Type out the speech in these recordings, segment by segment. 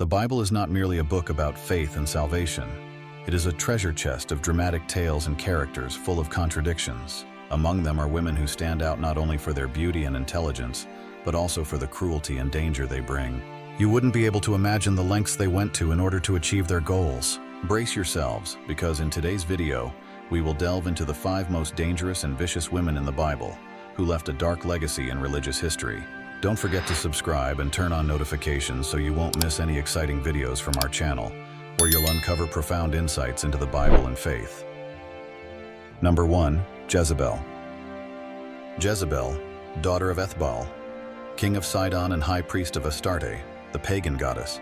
The Bible is not merely a book about faith and salvation. It is a treasure chest of dramatic tales and characters full of contradictions. Among them are women who stand out not only for their beauty and intelligence, but also for the cruelty and danger they bring. You wouldn't be able to imagine the lengths they went to in order to achieve their goals. Brace yourselves, because in today's video, we will delve into the 5 most dangerous and vicious women in the Bible, who left a dark legacy in religious history. Don't forget to subscribe and turn on notifications so you won't miss any exciting videos from our channel, where you'll uncover profound insights into the Bible and faith. Number 1. Jezebel. Jezebel, daughter of Ethbaal, king of Sidon and high priest of Astarte, the pagan goddess,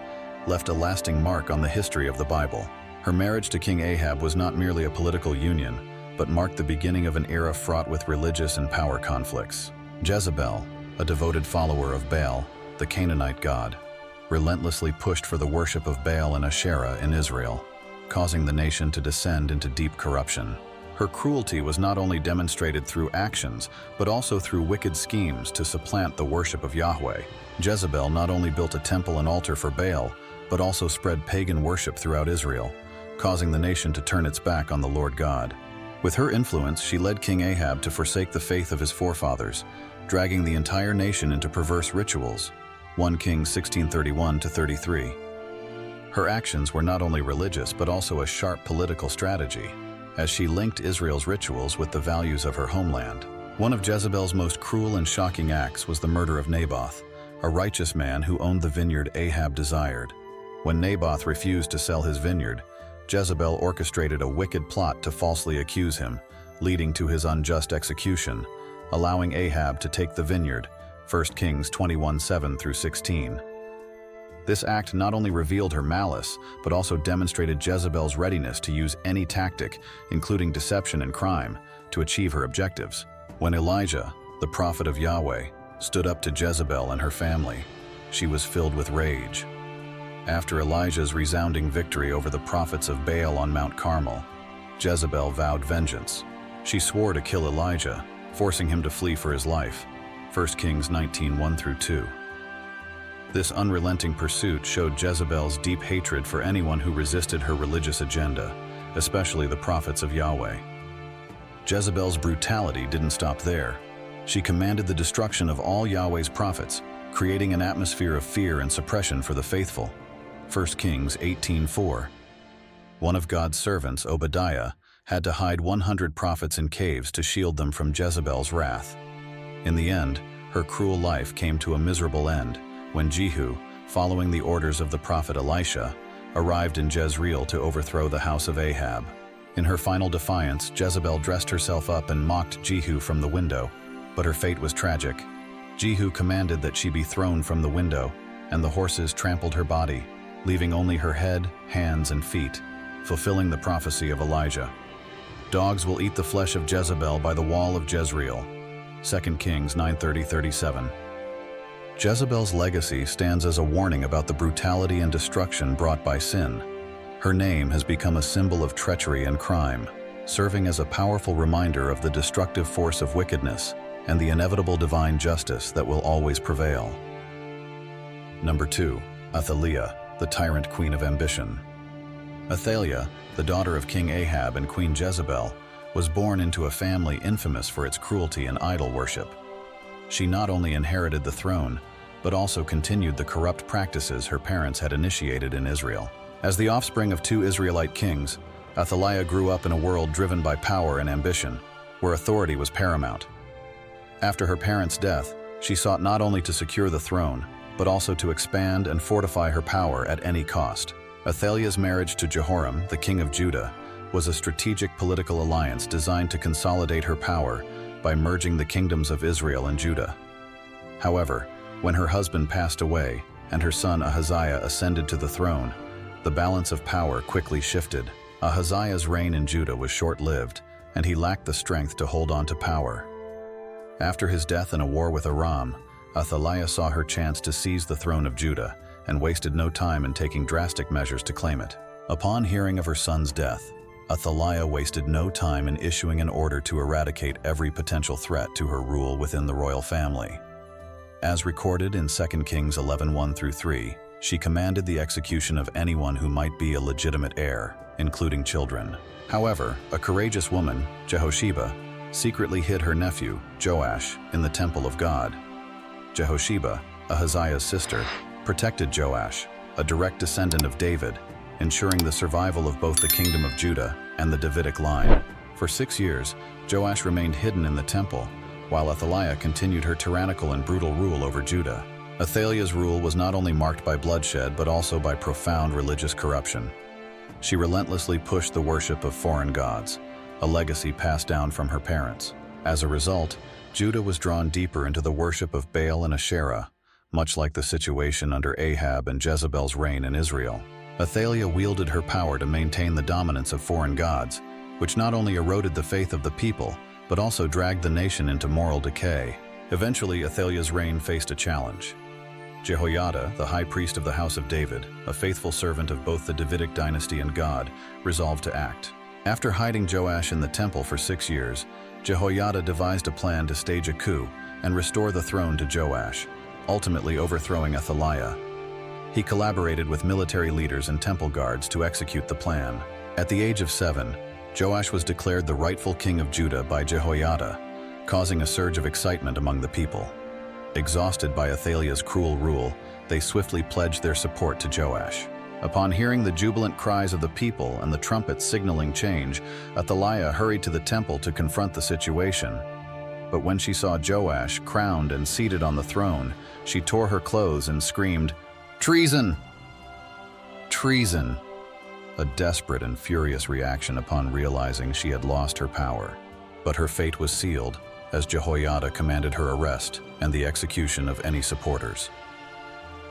left a lasting mark on the history of the Bible. Her marriage to King Ahab was not merely a political union, but marked the beginning of an era fraught with religious and power conflicts. Jezebel, a devoted follower of Baal, the Canaanite god, relentlessly pushed for the worship of Baal and Asherah in Israel, causing the nation to descend into deep corruption. Her cruelty was not only demonstrated through actions, but also through wicked schemes to supplant the worship of Yahweh. Jezebel not only built a temple and altar for Baal, but also spread pagan worship throughout Israel, causing the nation to turn its back on the Lord God. With her influence, she led King Ahab to forsake the faith of his forefathers, dragging the entire nation into perverse rituals. 1 Kings 16:31-33. Her actions were not only religious but also a sharp political strategy, as she linked Israel's rituals with the values of her homeland. One of Jezebel's most cruel and shocking acts was the murder of Naboth, a righteous man who owned the vineyard Ahab desired. When Naboth refused to sell his vineyard, Jezebel orchestrated a wicked plot to falsely accuse him, leading to his unjust execution, allowing Ahab to take the vineyard. 1 Kings 21:7-16. This act not only revealed her malice, but also demonstrated Jezebel's readiness to use any tactic, including deception and crime, to achieve her objectives. When Elijah, the prophet of Yahweh, stood up to Jezebel and her family, she was filled with rage. After Elijah's resounding victory over the prophets of Baal on Mount Carmel, Jezebel vowed vengeance. She swore to kill Elijah, forcing him to flee for his life. 1 Kings 19:1-2. This unrelenting pursuit showed Jezebel's deep hatred for anyone who resisted her religious agenda, especially the prophets of Yahweh. Jezebel's brutality didn't stop there. She commanded the destruction of all Yahweh's prophets, creating an atmosphere of fear and suppression for the faithful. 1 Kings 18:4. One of God's servants, Obadiah, had to hide 100 prophets in caves to shield them from Jezebel's wrath. In the end, her cruel life came to a miserable end when Jehu, following the orders of the prophet Elisha, arrived in Jezreel to overthrow the house of Ahab. In her final defiance, Jezebel dressed herself up and mocked Jehu from the window, but her fate was tragic. Jehu commanded that she be thrown from the window, and the horses trampled her body, leaving only her head, hands, and feet, fulfilling the prophecy of Elijah. Dogs will eat the flesh of Jezebel by the wall of Jezreel. 2 Kings 9:30-37. Jezebel's legacy stands as a warning about the brutality and destruction brought by sin. Her name has become a symbol of treachery and crime, serving as a powerful reminder of the destructive force of wickedness and the inevitable divine justice that will always prevail. Number 2. Athaliah, the tyrant queen of ambition. Athaliah, the daughter of King Ahab and Queen Jezebel, was born into a family infamous for its cruelty and idol worship. She not only inherited the throne, but also continued the corrupt practices her parents had initiated in Israel. As the offspring of 2 Israelite kings, Athaliah grew up in a world driven by power and ambition, where authority was paramount. After her parents' death, she sought not only to secure the throne, but also to expand and fortify her power at any cost. Athaliah's marriage to Jehoram, the king of Judah, was a strategic political alliance designed to consolidate her power by merging the kingdoms of Israel and Judah. However, when her husband passed away and her son Ahaziah ascended to the throne, the balance of power quickly shifted. Ahaziah's reign in Judah was short-lived, and he lacked the strength to hold on to power. After his death in a war with Aram, Athaliah saw her chance to seize the throne of Judah and wasted no time in taking drastic measures to claim it. Upon hearing of her son's death, Athaliah wasted no time in issuing an order to eradicate every potential threat to her rule within the royal family. As recorded in 2 Kings 11:1-3, She commanded the execution of anyone who might be a legitimate heir, including children. However, a courageous woman, Jehosheba, secretly hid her nephew, Joash, in the temple of God. Jehosheba, Ahaziah's sister, protected Joash, a direct descendant of David, ensuring the survival of both the kingdom of Judah and the Davidic line. For 6 years, Joash remained hidden in the temple, while Athaliah continued her tyrannical and brutal rule over Judah. Athaliah's rule was not only marked by bloodshed but also by profound religious corruption. She relentlessly pushed the worship of foreign gods, a legacy passed down from her parents. As a result, Judah was drawn deeper into the worship of Baal and Asherah, much like the situation under Ahab and Jezebel's reign in Israel. Athaliah wielded her power to maintain the dominance of foreign gods, which not only eroded the faith of the people, but also dragged the nation into moral decay. Eventually, Athaliah's reign faced a challenge. Jehoiada, the high priest of the house of David, a faithful servant of both the Davidic dynasty and God, resolved to act. After hiding Joash in the temple for 6 years, Jehoiada devised a plan to stage a coup and restore the throne to Joash, ultimately overthrowing Athaliah. He collaborated with military leaders and temple guards to execute the plan. At the age of 7, Joash was declared the rightful king of Judah by Jehoiada, causing a surge of excitement among the people. Exhausted by Athaliah's cruel rule, they swiftly pledged their support to Joash. Upon hearing the jubilant cries of the people and the trumpets signaling change, Athaliah hurried to the temple to confront the situation. But when she saw Joash crowned and seated on the throne, she tore her clothes and screamed, "Treason! Treason!" A desperate and furious reaction upon realizing she had lost her power. But her fate was sealed, as Jehoiada commanded her arrest and the execution of any supporters.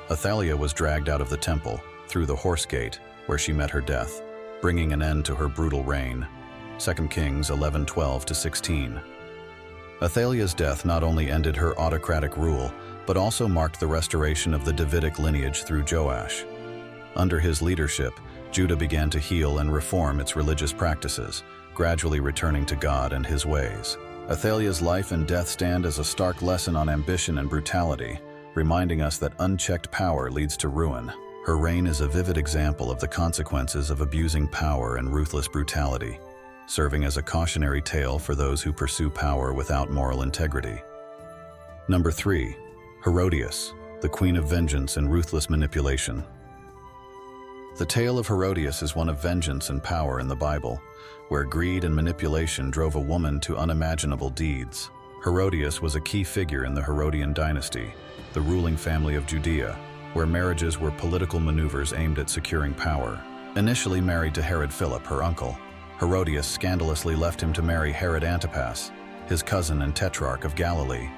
Athaliah was dragged out of the temple, through the horse gate, where she met her death, bringing an end to her brutal reign. 2 Kings 11:12-16. Athaliah's death not only ended her autocratic rule, but also marked the restoration of the Davidic lineage through Joash. Under his leadership, Judah began to heal and reform its religious practices, gradually returning to God and his ways. Athaliah's life and death stand as a stark lesson on ambition and brutality, reminding us that unchecked power leads to ruin. Her reign is a vivid example of the consequences of abusing power and ruthless brutality, serving as a cautionary tale for those who pursue power without moral integrity. Number 3. Herodias, the queen of vengeance and ruthless manipulation. The tale of Herodias is one of vengeance and power in the Bible, where greed and manipulation drove a woman to unimaginable deeds. Herodias was a key figure in the Herodian dynasty, the ruling family of Judea, where marriages were political maneuvers aimed at securing power. Initially married to Herod Philip, her uncle, Herodias scandalously left him to marry Herod Antipas, his cousin and tetrarch of Galilee,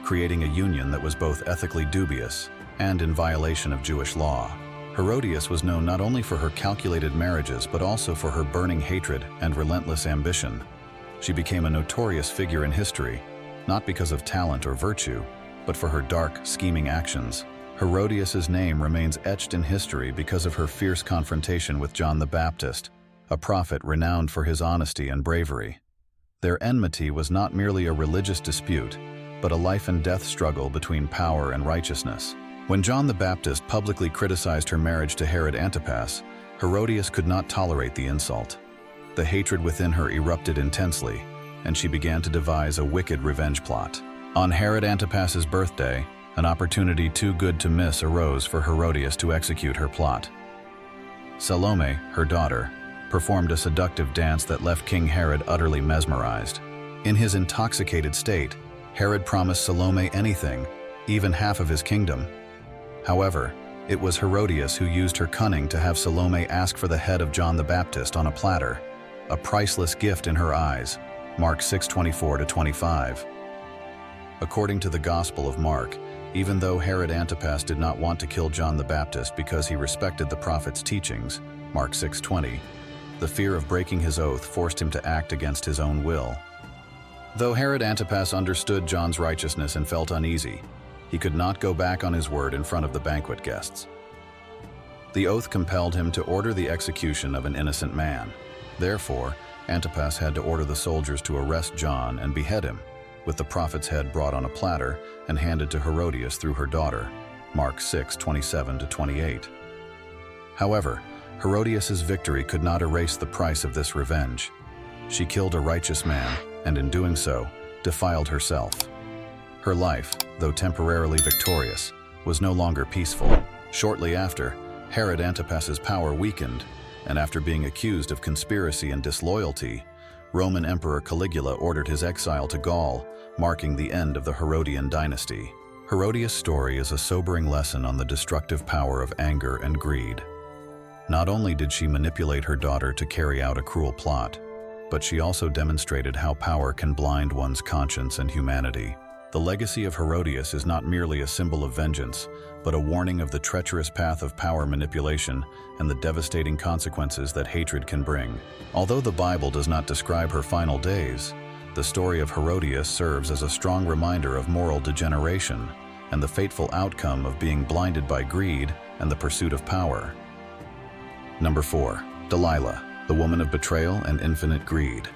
creating a union that was both ethically dubious and in violation of Jewish law. Herodias was known not only for her calculated marriages but also for her burning hatred and relentless ambition. She became a notorious figure in history, not because of talent or virtue, but for her dark, scheming actions. Herodias' name remains etched in history because of her fierce confrontation with John the Baptist, a prophet renowned for his honesty and bravery. Their enmity was not merely a religious dispute, but a life-and-death struggle between power and righteousness. When John the Baptist publicly criticized her marriage to Herod Antipas, Herodias could not tolerate the insult. The hatred within her erupted intensely, and she began to devise a wicked revenge plot. On Herod Antipas's birthday, an opportunity too good to miss arose for Herodias to execute her plot. Salome, her daughter, performed a seductive dance that left King Herod utterly mesmerized. In his intoxicated state, Herod promised Salome anything, even half of his kingdom. However, it was Herodias who used her cunning to have Salome ask for the head of John the Baptist on a platter, a priceless gift in her eyes. Mark 6:24-25. According to the Gospel of Mark, even though Herod Antipas did not want to kill John the Baptist because he respected the prophet's teachings, Mark 6:20, the fear of breaking his oath forced him to act against his own will. Though Herod Antipas understood John's righteousness and felt uneasy, he could not go back on his word in front of the banquet guests. The oath compelled him to order the execution of an innocent man. Therefore, Antipas had to order the soldiers to arrest John and behead him, with the prophet's head brought on a platter and handed to Herodias through her daughter. Mark 6:27-28. However, Herodias' victory could not erase the price of this revenge. She killed a righteous man, and in doing so, defiled herself. Her life, though temporarily victorious, was no longer peaceful. Shortly after, Herod Antipas's power weakened, and after being accused of conspiracy and disloyalty, Roman Emperor Caligula ordered his exile to Gaul, marking the end of the Herodian dynasty. Herodias' story is a sobering lesson on the destructive power of anger and greed. Not only did she manipulate her daughter to carry out a cruel plot, but she also demonstrated how power can blind one's conscience and humanity. The legacy of Herodias is not merely a symbol of vengeance, but a warning of the treacherous path of power manipulation and the devastating consequences that hatred can bring. Although the Bible does not describe her final days, the story of Herodias serves as a strong reminder of moral degeneration and the fateful outcome of being blinded by greed and the pursuit of power. Number 4. Delilah, the woman of betrayal and infinite greed.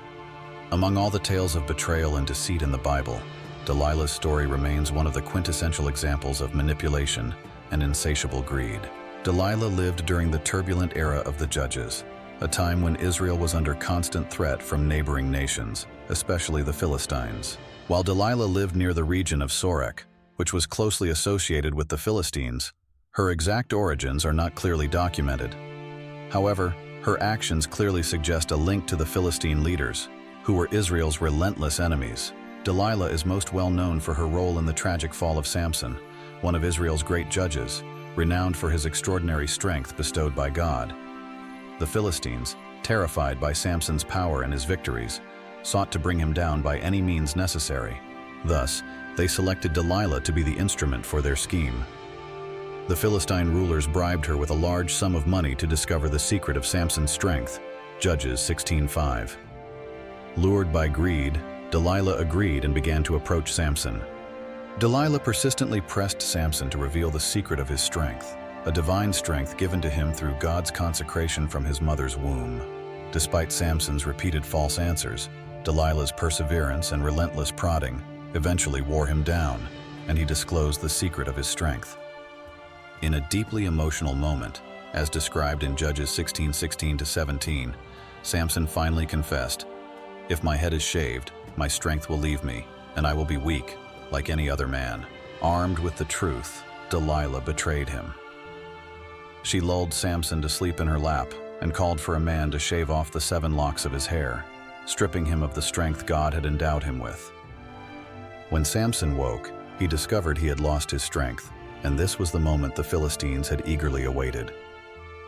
Among all the tales of betrayal and deceit in the Bible, Delilah's story remains one of the quintessential examples of manipulation and insatiable greed. Delilah lived during the turbulent era of the Judges, a time when Israel was under constant threat from neighboring nations, especially the Philistines. While Delilah lived near the region of Sorek, which was closely associated with the Philistines, her exact origins are not clearly documented. However, her actions clearly suggest a link to the Philistine leaders, who were Israel's relentless enemies. Delilah is most well known for her role in the tragic fall of Samson, one of Israel's great judges, renowned for his extraordinary strength bestowed by God. The Philistines, terrified by Samson's power and his victories, sought to bring him down by any means necessary. Thus, they selected Delilah to be the instrument for their scheme. The Philistine rulers bribed her with a large sum of money to discover the secret of Samson's strength. Judges 16:5. Lured by greed, Delilah agreed and began to approach Samson. Delilah persistently pressed Samson to reveal the secret of his strength, a divine strength given to him through God's consecration from his mother's womb. Despite Samson's repeated false answers, Delilah's perseverance and relentless prodding eventually wore him down, and he disclosed the secret of his strength. In a deeply emotional moment, as described in Judges 16:16-17, Samson finally confessed, "If my head is shaved, my strength will leave me, and I will be weak, like any other man." Armed with the truth, Delilah betrayed him. She lulled Samson to sleep in her lap and called for a man to shave off the 7 locks of his hair, stripping him of the strength God had endowed him with. When Samson woke, he discovered he had lost his strength, and this was the moment the Philistines had eagerly awaited.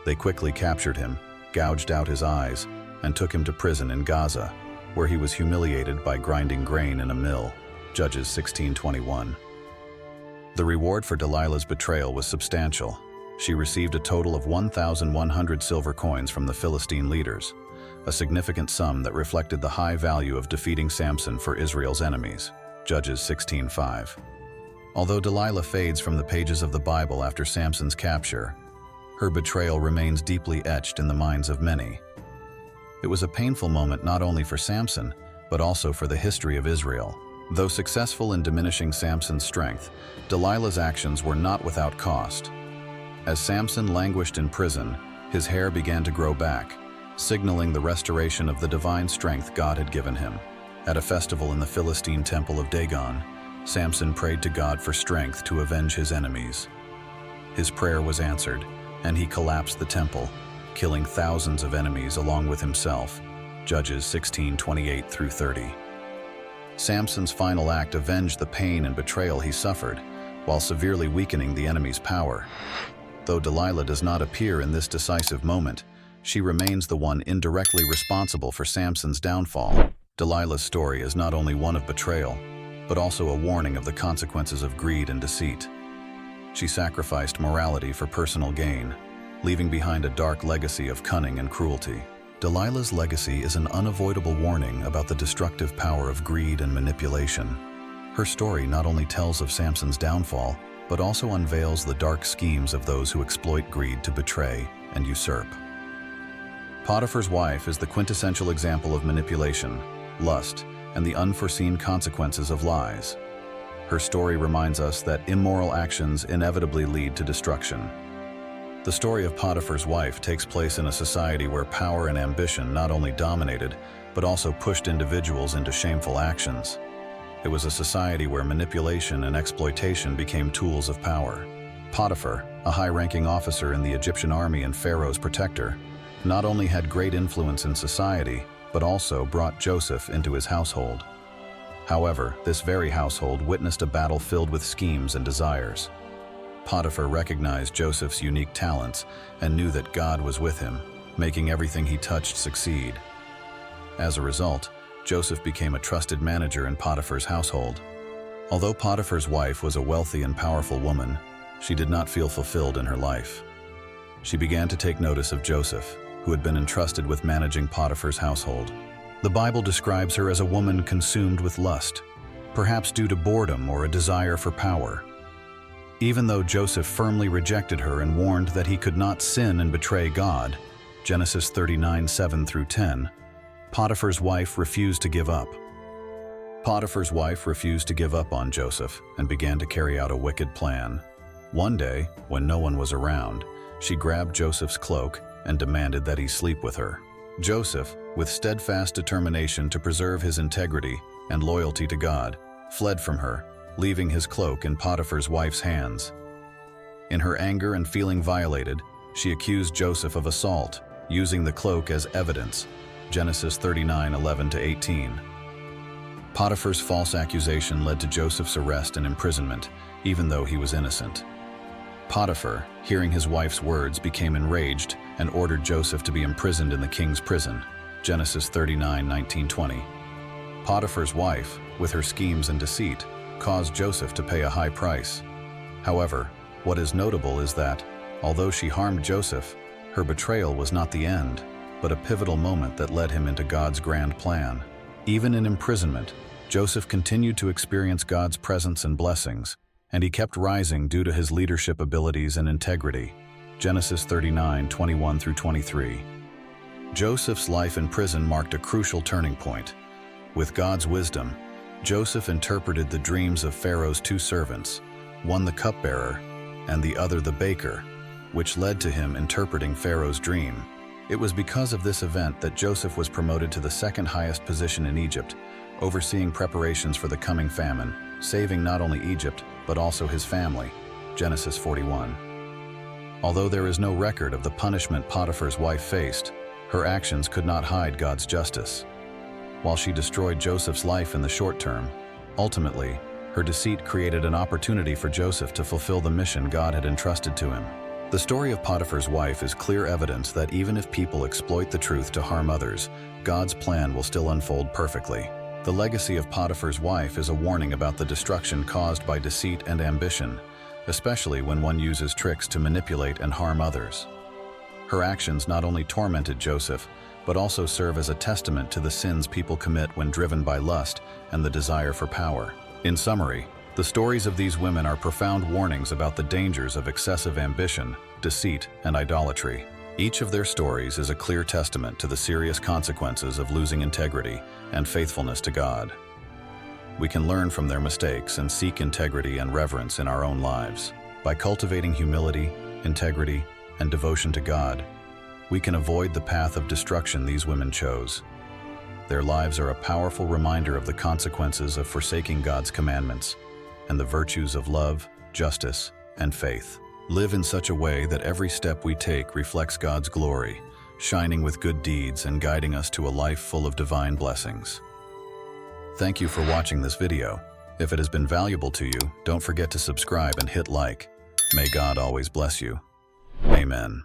They quickly captured him, gouged out his eyes, and took him to prison in Gaza, where he was humiliated by grinding grain in a mill. Judges 16:21. The reward for Delilah's betrayal was substantial. She received a total of 1,100 silver coins from the Philistine leaders, a significant sum that reflected the high value of defeating Samson for Israel's enemies. Judges 16:5. Although Delilah fades from the pages of the Bible after Samson's capture, her betrayal remains deeply etched in the minds of many. It was a painful moment not only for Samson, but also for the history of Israel. Though successful in diminishing Samson's strength, Delilah's actions were not without cost. As Samson languished in prison, his hair began to grow back, signaling the restoration of the divine strength God had given him. At a festival in the Philistine temple of Dagon, Samson prayed to God for strength to avenge his enemies. His prayer was answered, and he collapsed the temple, killing thousands of enemies along with himself. Judges 16:28-30. Samson's final act avenged the pain and betrayal he suffered, while severely weakening the enemy's power. Though Delilah does not appear in this decisive moment, she remains the one indirectly responsible for Samson's downfall. Delilah's story is not only one of betrayal, but also a warning of the consequences of greed and deceit. She sacrificed morality for personal gain, leaving behind a dark legacy of cunning and cruelty. Delilah's legacy is an unavoidable warning about the destructive power of greed and manipulation. Her story not only tells of Samson's downfall, but also unveils the dark schemes of those who exploit greed to betray and usurp. Potiphar's wife is the quintessential example of manipulation, lust, and the unforeseen consequences of lies. her story reminds us that immoral actions inevitably lead to destruction. The story of Potiphar's wife takes place in a society where power and ambition not only dominated, but also pushed individuals into shameful actions. It was a society where manipulation and exploitation became tools of power. Potiphar, a high-ranking officer in the Egyptian army and Pharaoh's protector, not only had great influence in society, but also brought Joseph into his household. However, this very household witnessed a battle filled with schemes and desires. Potiphar recognized Joseph's unique talents and knew that God was with him, making everything he touched succeed. As a result, Joseph became a trusted manager in Potiphar's household. Although Potiphar's wife was a wealthy and powerful woman, she did not feel fulfilled in her life. She began to take notice of Joseph, who had been entrusted with managing Potiphar's household. The Bible describes her as a woman consumed with lust, perhaps due to boredom or a desire for power. Even though Joseph firmly rejected her and warned that he could not sin and betray God, Genesis 39:7-10, Potiphar's wife refused to give up. Potiphar's wife refused to give up on Joseph and began to carry out a wicked plan. One day, when no one was around, she grabbed Joseph's cloak and demanded that he sleep with her. Joseph, with steadfast determination to preserve his integrity and loyalty to God, fled from her, leaving his cloak in Potiphar's wife's hands. In her anger and feeling violated, she accused Joseph of assault, using the cloak as evidence. Genesis 39:11-18. Potiphar's false accusation led to Joseph's arrest and imprisonment, even though he was innocent. Potiphar, hearing his wife's words, became enraged and ordered Joseph to be imprisoned in the king's prison. Genesis 39:19-20. Potiphar's wife, with her schemes and deceit, caused Joseph to pay a high price. However, what is notable is that, although she harmed Joseph, her betrayal was not the end, but a pivotal moment that led him into God's grand plan. Even in imprisonment, Joseph continued to experience God's presence and blessings, and he kept rising due to his leadership abilities and integrity. Genesis 39:21-23. Joseph's life in prison marked a crucial turning point. With God's wisdom, Joseph interpreted the dreams of Pharaoh's two servants, one the cupbearer and the other the baker, which led to him interpreting Pharaoh's dream. It was because of this event that Joseph was promoted to the second highest position in Egypt, overseeing preparations for the coming famine, saving not only Egypt, but also his family. Genesis 41. Although there is no record of the punishment Potiphar's wife faced, her actions could not hide God's justice. While she destroyed Joseph's life in the short term, ultimately, her deceit created an opportunity for Joseph to fulfill the mission God had entrusted to him. The story of Potiphar's wife is clear evidence that even if people exploit the truth to harm others, God's plan will still unfold perfectly. The legacy of Potiphar's wife is a warning about the destruction caused by deceit and ambition, especially when one uses tricks to manipulate and harm others. Her actions not only tormented Joseph, but also serve as a testament to the sins people commit when driven by lust and the desire for power. In summary, the stories of these women are profound warnings about the dangers of excessive ambition, deceit, and idolatry. Each of their stories is a clear testament to the serious consequences of losing integrity and faithfulness to God. We can learn from their mistakes and seek integrity and reverence in our own lives. By cultivating humility, integrity, and devotion to God, we can avoid the path of destruction these women chose. Their lives are a powerful reminder of the consequences of forsaking God's commandments and the virtues of love, justice, and faith. Live in such a way that every step we take reflects God's glory, shining with good deeds and guiding us to a life full of divine blessings. Thank you for watching this video. If it has been valuable to you, don't forget to subscribe and hit like. May God always bless you. Amen.